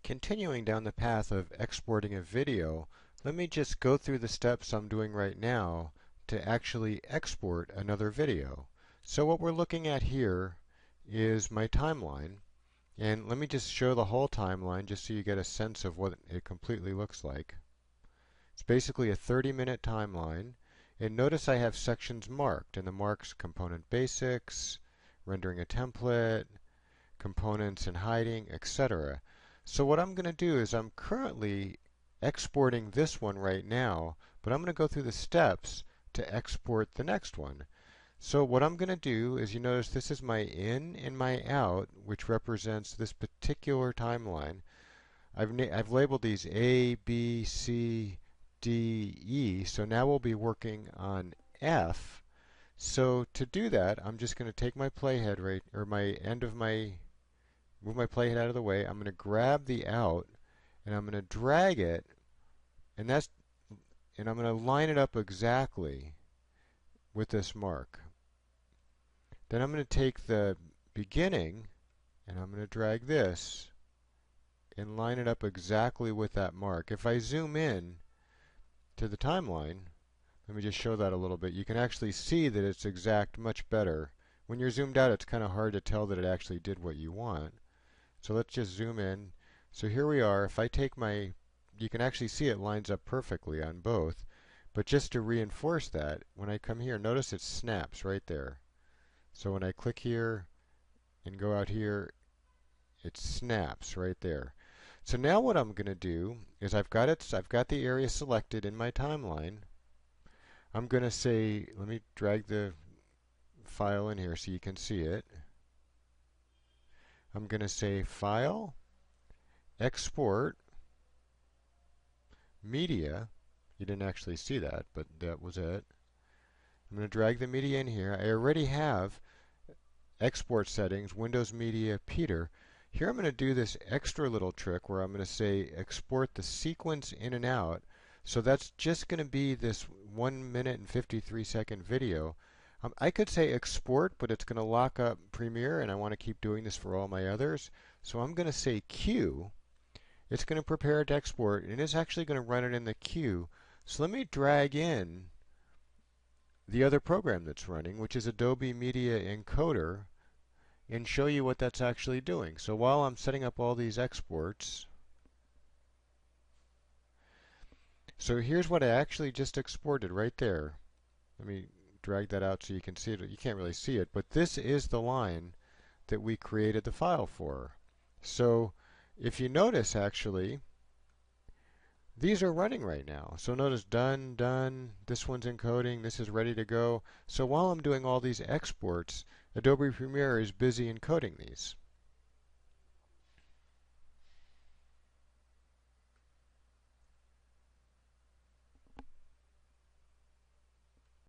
Continuing down the path of exporting a video, let me just go through the steps I'm doing right now to actually export another video. So what we're looking at here is my timeline, and let me just show the whole timeline just so you get a sense of what it completely looks like. It's basically a 30-minute timeline, and notice I have sections marked, and the marks: component basics, rendering a template, components and hiding, etc. So what I'm going to do is I'm currently exporting this one right now, but I'm going to go through the steps to export the next one. So what I'm going to do is, you notice this is my in and my out, which represents this particular timeline. I've labeled these A, B, C, D, E, so now we'll be working on F. So to do that, I'm just going to take my playhead or my end of move my playhead out of the way. I'm going to grab the out and I'm going to drag it, and I'm going to line it up exactly with this mark. Then I'm going to take the beginning and I'm going to drag this and line it up exactly with that mark. If I zoom in to the timeline, let me just show that a little bit. You can actually see that it's exact much better. When you're zoomed out, it's kind of hard to tell that it actually did what you want. So let's just zoom in. So here we are. If I take you can actually see it lines up perfectly on both. But just to reinforce that, when I come here, notice it snaps right there. So when I click here and go out here, it snaps right there. So now what I'm going to do is I've got the area selected in my timeline. I'm going to say, let me drag the file in here so you can see it. I'm going to say File, Export, Media. You didn't actually see that, but that was it. I'm going to drag the media in here. I already have export settings, Windows Media, Peter. Here I'm going to do this extra little trick where I'm going to say export the sequence in and out. So that's just going to be this 1 minute and 53-second video. I could say export, but it's going to lock up Premiere, and I want to keep doing this for all my others. So I'm going to say queue. It's going to prepare it to export, and it's actually going to run it in the queue. So let me drag in the other program that's running, which is Adobe Media Encoder, and show you what that's actually doing. So while I'm setting up all these exports, so here's what I actually just exported right there. Let me drag that out so you can see it. You can't really see it, but this is the line that we created the file for. So if you notice, actually, these are running right now. So notice done, done, this one's encoding, this is ready to go. So while I'm doing all these exports, Adobe Premiere is busy encoding these.